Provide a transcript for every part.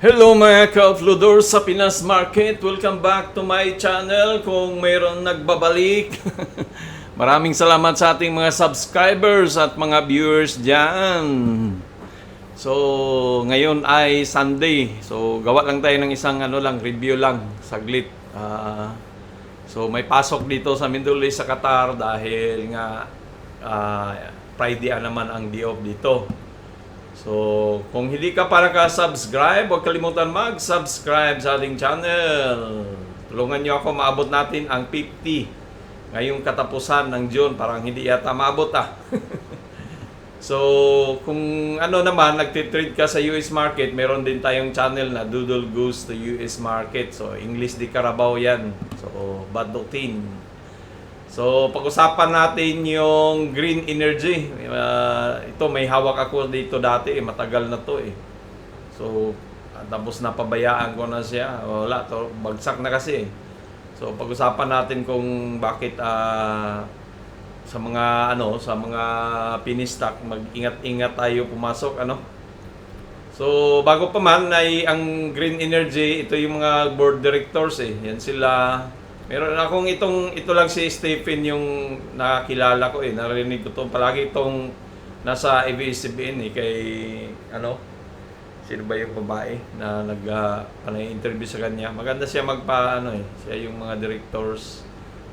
Hello mga ka-uploaders sa Pinas Market. Welcome back to my channel kung mayroon nagbabalik. Maraming salamat sa ating mga subscribers at mga viewers dyan. So, ngayon ay Sunday. So, gawa lang tayo ng isang review lang, saglit. So, may pasok dito sa Middle East sa Qatar dahil nga Friday naman ang day off dito. So, kung hindi ka para ka-subscribe, huwag kalimutan mag-subscribe sa ating channel. Tulungan nyo ako, maabot natin ang 50 ngayong katapusan ng June. Parang hindi yata maabot So, kung naman, nagtitrade ka sa US market, meron din tayong channel na Doodle Goes to US market. So, English di Carabao yan. So, Badutin. So, pag-usapan natin yung green energy. Ito, may hawak ako dito dati. Matagal na to eh. So, tapos napabayaan ko na siya. Wala, to, bagsak na kasi. So, pag-usapan natin kung bakit sa mga pinistock, mag-ingat-ingat tayo pumasok. So, bago pa man, ay ang green energy, ito yung mga board directors eh. Yan sila. Meron akong ito lang si Stephen yung nakilala ko eh. Narinig ko to palagi itong nasa ABS-CBN eh kay sino ba yung babae na nag-interview sa kanya. Maganda siya siya yung mga directors.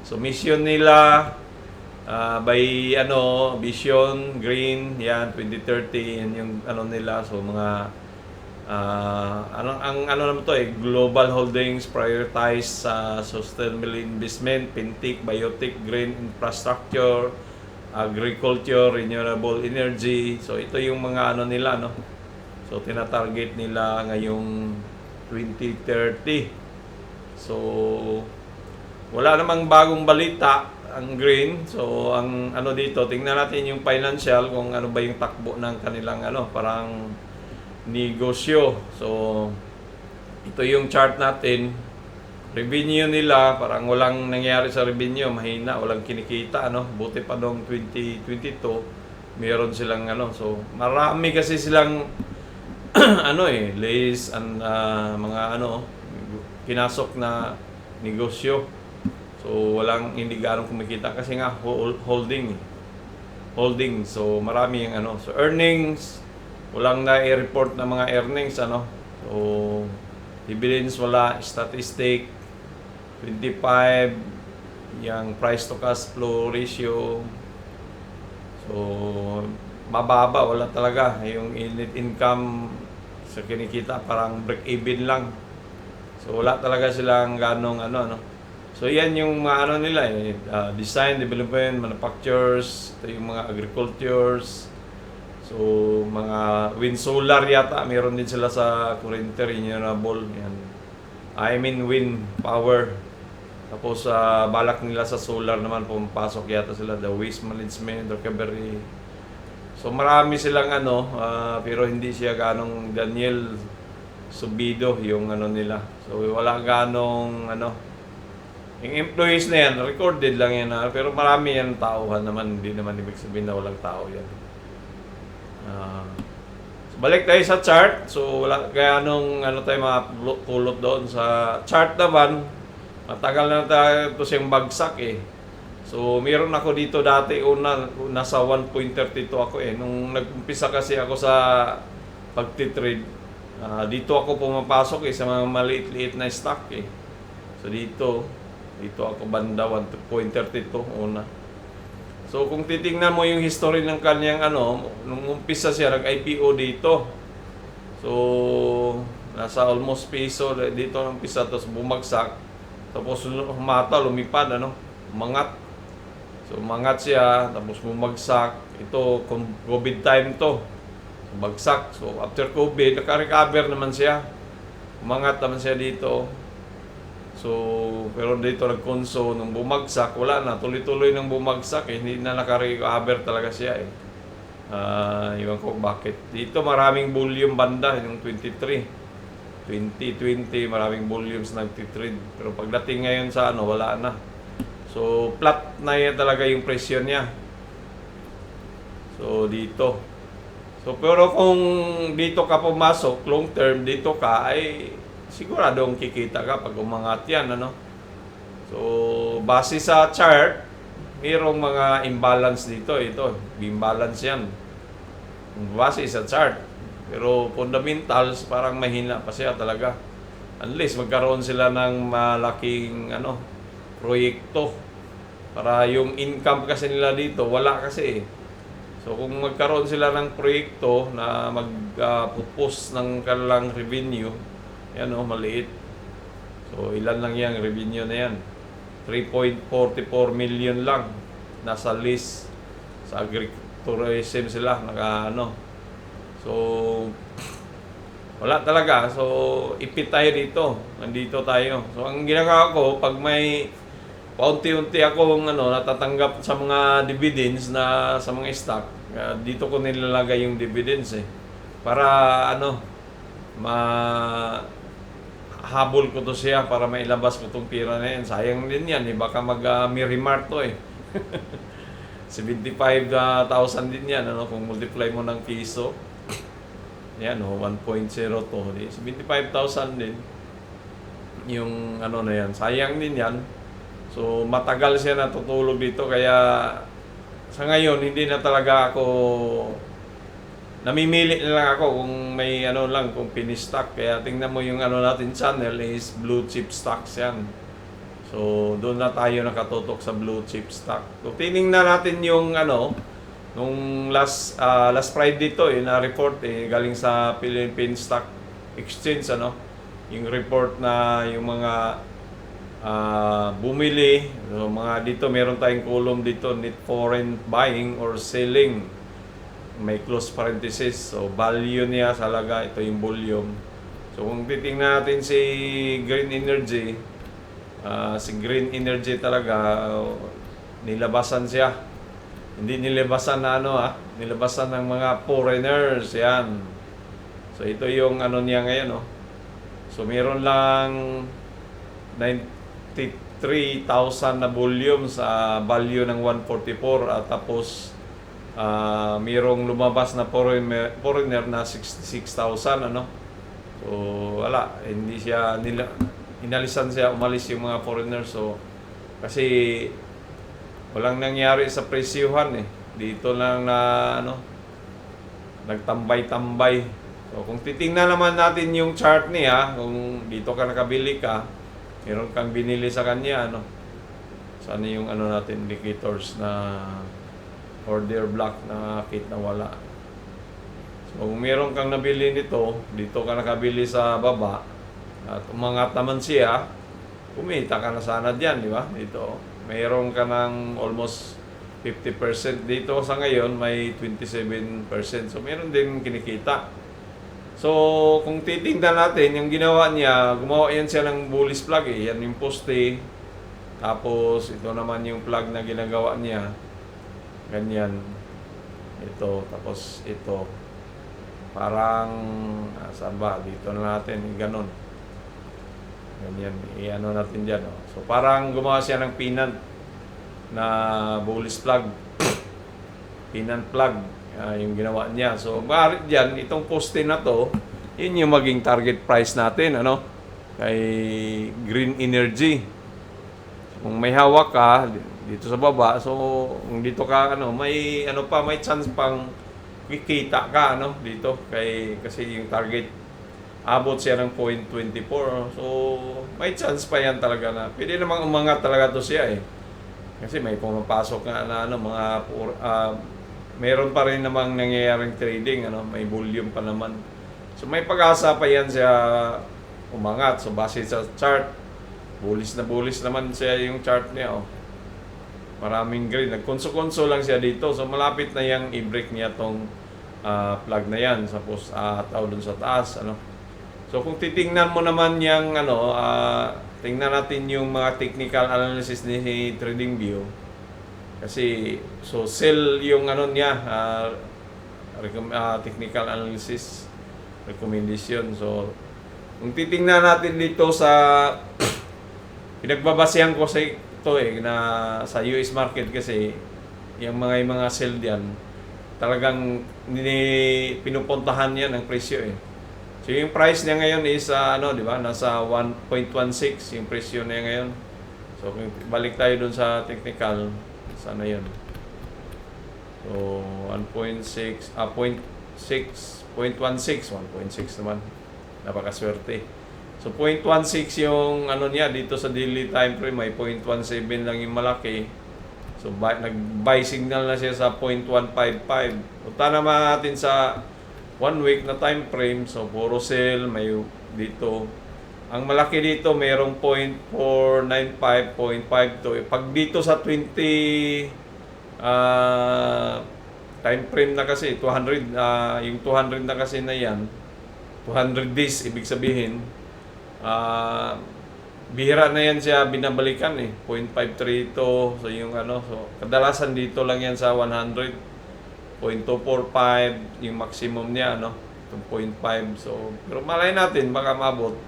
So mission nila by Vision Green yan 2030 yan yung nila. So mga naman to eh, Global Holdings prioritize sustainable investment, fintech, biotech, green infrastructure, agriculture, renewable energy. So ito yung mga nila So tina-target nila ngayong 2030. So wala namang bagong balita ang green. So ang dito, tingnan natin yung financial kung ano ba yung takbo ng kanilang parang negosyo. So, ito yung chart natin. Revenue nila, parang walang nangyari sa revenue. Mahina, walang kinikita. Buti pa noong 2022, meron silang So, marami kasi silang list and mga pinasok na negosyo. So, hindi ganong kumikita kasi nga holding. So, marami yung So, earnings, walang na-report na mga earnings, So, dividends wala, statistic, 25, yung price to cash flow ratio. So, mababa, wala talaga. Yung net income sa kinikita, parang break-even lang. So, wala talaga silang ganong So, yan yung mga nila design, development, manufacturers, ito yung mga agricultures. So, mga wind solar yata, meron din sila sa kurente, renewable. Yan. Wind power. Tapos, balak nila sa solar naman, pumapasok yata sila, the waste management, recovery. So, marami silang pero hindi siya ganong Daniel Subido yung nila. So, wala ganong yung employees na yan, recorded lang yan pero marami yan tauhan naman, hindi naman ibig sabihin na walang tao yan. So balik tayo sa chart. So wala kaya tayo mapulot doon sa chart naman. Matagal na tayo ito siyang bagsak eh. So meron ako dito dati nasa 1.32 ako eh. Nung nag-umpisa kasi ako sa pagtitrade, dito ako pumapasok eh sa mga maliit-liit na stock eh. So dito ako banda 1.32 una. So kung titingnan mo yung history ng kanyang nung umpisa siya nag-IPO dito. So nasa almost piso dito ng umpisa, tapos bumagsak. Tapos lumipad umangat. So umangat siya, tapos bumagsak. Ito COVID time to. So, bagsak. So after COVID, naka-recover naman siya. Umangat naman siya dito. So, pero dito nag-conso, nung bumagsak, wala na, tuloy-tuloy nang bumagsak eh, hindi na naka-recover talaga siya eh. Iwan ko bakit. Dito maraming volume banda, yung 2020, maraming volumes nag-trade. Pero pagdating ngayon sa wala na. So, flat na yan talaga yung presyo niya. So, dito. So, pero kung dito ka pumasok, long term, dito ka, ay siguradong kikita ka pag umangat yan, ano? So, base sa chart, mayroong mga imbalance dito. Ito, imbalance yan. Base sa chart. Pero fundamentals, parang mahina pa siya talaga. Unless magkaroon sila ng malaking proyekto. Para yung income kasi nila dito, wala kasi eh. So kung magkaroon sila ng proyekto na mag-post ng kanilang revenue, yan maliit. So ilan lang yung revenue na yan? 3.44 million lang. Nasa list sa agritourism sila, So wala talaga. So ipit tayo dito. Nandito tayo. So ang ginagawa ko, pag may paunti-unti akong natatanggap sa mga dividends na sa mga stock, dito ko nilalagay yung dividends para mahabol ko to siya para mailabas ko tong pira na yan. Sayang din yan baka mag-Mirimark to 75,000 din yan kung multiply mo ng piso yan 1.02 75,000 din yung na yan. Sayang din yan. So matagal siya natutulog dito kaya sa ngayon hindi na talaga ako namimili na lang ako kung may kung pinistock. Kaya tingnan mo yung natin channel is blue chip stocks yan. So doon na tayo nakatutok sa blue chip stock. So tiningnan natin yung nung last Friday to na report galing sa Philippine Stock Exchange yung report na yung mga bumili, so, mga dito meron tayong column dito, net foreign buying or selling, may close parenthesis, so value niya sa halaga, ito yung volume. So kung titingnan natin si Green Energy, talaga nilabasan siya, hindi nilabasan na nilabasan ng mga foreigners yan. So ito yung niya ngayon so meron lang 93,000 na volume sa value ng 144 at tapos mayroong lumabas na foreigner na 66,000 so wala, hindi siya inalisan siya, umalis yung mga foreigner. So kasi walang nangyari sa presyuhan dito lang na nagtambay-tambay. So kung titingnan naman natin yung chart niya, kung dito ka nakabili ka, meron kang binili sa kanya, Saan yung natin, indicators na order block na kit na wala. So, kung meron kang nabili nito, dito ka nakabili sa baba, at umangat naman siya, kumita ka na sana diyan, di ba? Dito, meron ka ng almost 50% dito. Sa ngayon, may 27%. So, meron din kinikita. So, kung titingnan natin, yung ginawa niya, gumawa yan siya ng bullish plug Yan yung poste. Tapos, ito naman yung plug na ginagawa niya. Ganyan. Ito, tapos ito. Parang, saan ba? Dito na natin, ganon. Ganyan, i-ano natin dyan. So, parang gumawa siya ng pinant na bullish plug. Pinant plug. Yung ginawa niya. So, maaari dyan, itong poste na to, yun yung maging target price natin, kay Green Energy. Kung may hawak ka, dito sa baba, so, kung dito ka, may chance pang kikita ka, dito, kasi yung target, abot siya ng 0.24. So, may chance pa yan talaga na, pwede namang umangat talaga to siya, Kasi may pumapasok nga na, meron pa rin namang nangyayaring trading, may volume pa naman. So may pag-asa pa yan siya umangat. So base sa chart, bullish naman siya yung chart niya. Maraming green. Nagkonso-konso lang siya dito. So malapit na yang i-break niya tong plug na yan. Tapos ataw dun sa taas. So kung titingnan mo naman yung tingnan natin yung mga technical analysis ni TradingView. Kasi, so sell yung niya, technical analysis recommendation. So, kung titingnan natin dito sa pinagbabasehan ko sa ito na sa US market kasi yung mga sell diyan talagang pinupuntahan niya ng presyo eh. So yung price niya ngayon is ano, di ba? Nasa 1.16 yung presyo niya ngayon. So kung balik tayo dun sa technical, sana 'yun. So 1.6 1.16 naman. Napakaswerte. So 0.16 yung ano niya dito sa daily time frame, may 0.17 lang yung malaki. So nag-buy signal na siya sa 0.155. Punta naman natin sa 1 week na time frame. So puro sell, may dito. Ang malaki dito mayroong 0.495, 0.52. Pag dito sa 20 time frame na kasi 200 yung 200 na kasi na yan, 200 days ibig sabihin bihira na yan siya binabalikan eh, 0.53 ito. So yung ano, so kadalasan dito lang yan sa 100, 0.245 yung maximum niya, no, 2.5. So pero malay natin baka maabot.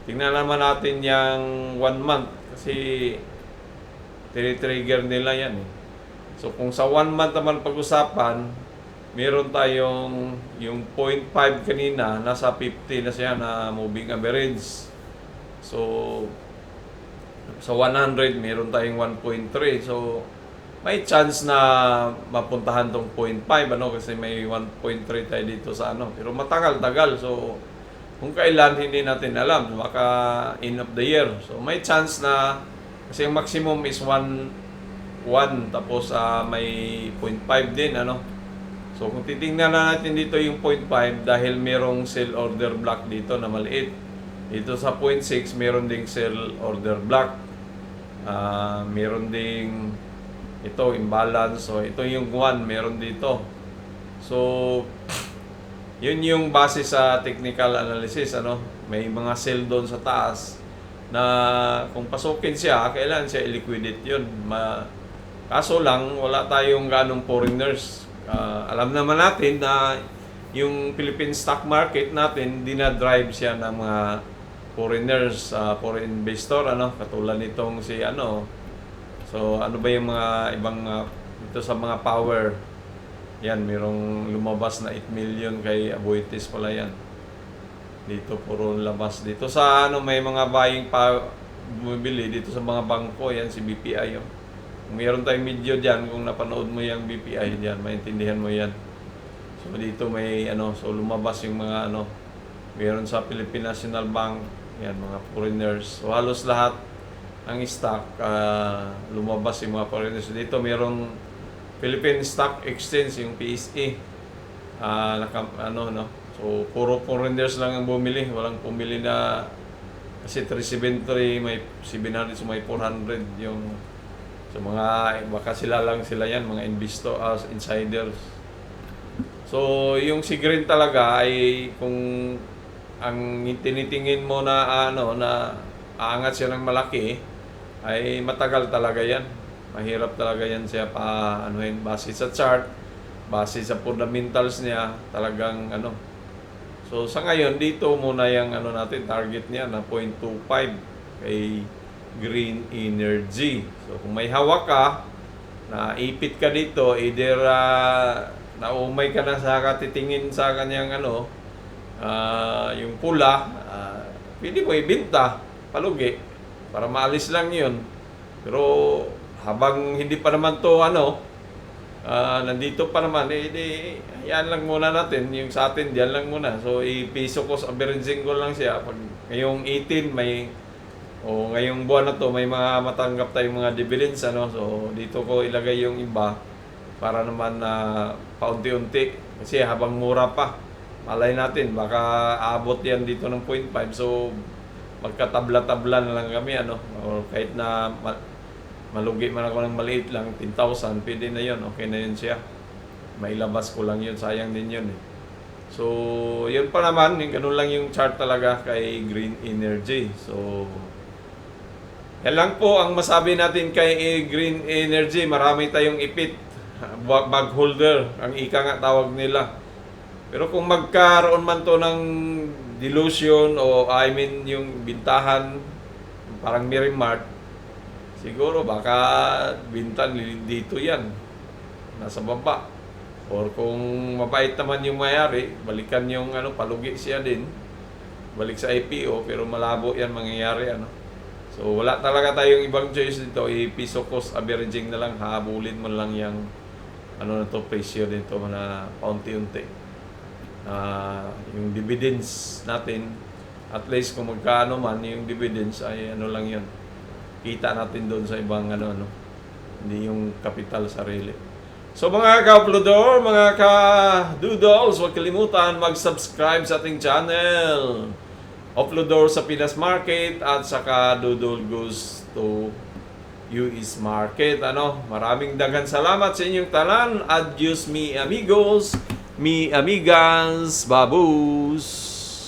Tingnan naman natin yung 1 month kasi tinitrigger nila yan eh. So kung sa 1 month naman pag-usapan, meron tayong yung 0.5 kanina, nasa 50 na siya na moving average. So sa 100 meron tayong 1.3. So may chance na mapuntahan tong 0.5 ano kasi may 1.3 tayo dito sa ano. Pero matagal-tagal. So kung kailan hindi natin alam, baka end of the year. So may chance na kasi yung maximum is 1 tapos may 0.5 din ano. So kung titingnan na natin dito yung 0.5 dahil merong sell order block dito na maliit. Dito sa 0.6 meron ding sell order block. Meron ding ito imbalance. So ito yung 1 meron dito. So yun yung base sa technical analysis ano. May mga sell doon sa taas na kung pasukin siya, kailan siya i-liquidate yun. Kaso lang, wala tayong ganong foreigners. Alam naman natin na yung Philippine stock market natin, dinadrive siya ng mga foreigners, foreign investor, ano, katulad nitong si ano. So, ano ba yung mga ibang, ito sa mga power. Yan, mayroong lumabas na 8 million kay Aboitiz pala yan. Dito, puro labas. Dito sa ano, may mga buying pa bumibili dito sa mga bangko, yan, si BPI yun. Mayroon tayong video dyan, kung napanood mo yung BPI dyan, maintindihan mo yan. So dito may ano, so lumabas yung mga ano, mayroon sa Philippine National Bank, yan, mga foreigners. So halos lahat ng stock, lumabas yung mga foreigners. Dito mayroong Philippine Stock Exchange, yung PSE, ano, no? So puro foreigners lang ang bumili, walang pumili na, kasi 373, may 700, so may 400 yung. So mga baka sila yan, mga investor as insiders. So yung si Green talaga ay kung ang tinitingin mo na ano na aangat siya ng malaki ay matagal talaga yan. Mahirap talaga yan siya pa anuhin base sa chart, base sa fundamentals niya, talagang ano. So sa ngayon dito muna yung ano natin target niya na 0.25 kay Green Energy. So kung may hawak ka, na ipit ka dito, either naumay ka na sa katitingin sa kanyang ano, yung pula, pwede mo ibenta, palugi, para maalis lang yun. Pero habang hindi pa naman to ano, nandito pa naman, yan lang muna natin, yung sa atin, diyan lang muna. So ipiso ko sa averaging ko lang siya. Pag ngayong 18 may ngayong buwan na to may mga matanggap tayong mga dividends ano, so dito ko ilagay yung iba para naman na paunti-unti kasi habang mura pa, malay natin baka abot yan dito ng 0.5, so magkatabla-tabla na lang kami ano, o kahit na malugi man ako ng maliit lang 10,000, pwede na yun, okay na yun siya, mailabas ko lang yun, sayang din yun eh. So yun pa naman, yung ganun lang yung chart talaga kay Green Energy. So yan lang po ang masabi natin kay Green Energy. Marami tayong ipit, bag holder, ang ika nga tawag nila. Pero kung magkaroon man to ng delusion o I mean yung bintahan, parang Mirimart, siguro baka bintan dito yan, nasa baba. Or kung mabait naman yung mayari, balikan yung palugi siya din. Balik sa IPO, pero malabo yan mangyayari. So wala talaga tayong ibang choice dito. I-piso cost averaging na lang, habulin mo lang yung presyo dito na paunti-unti. Yung dividends natin, at least kung magkano man yung dividends ay lang yun. Kita natin doon sa ibang hindi yung kapital sarili. So mga ka-uploader, mga ka-doodles, huwag kalimutan mag-subscribe sa ating channel. Uploader sa Pinas Market at saka Doodle Goes to US Market. Maraming daghang salamat sa inyong tanan. Adios mi amigos, mi amigas, babus.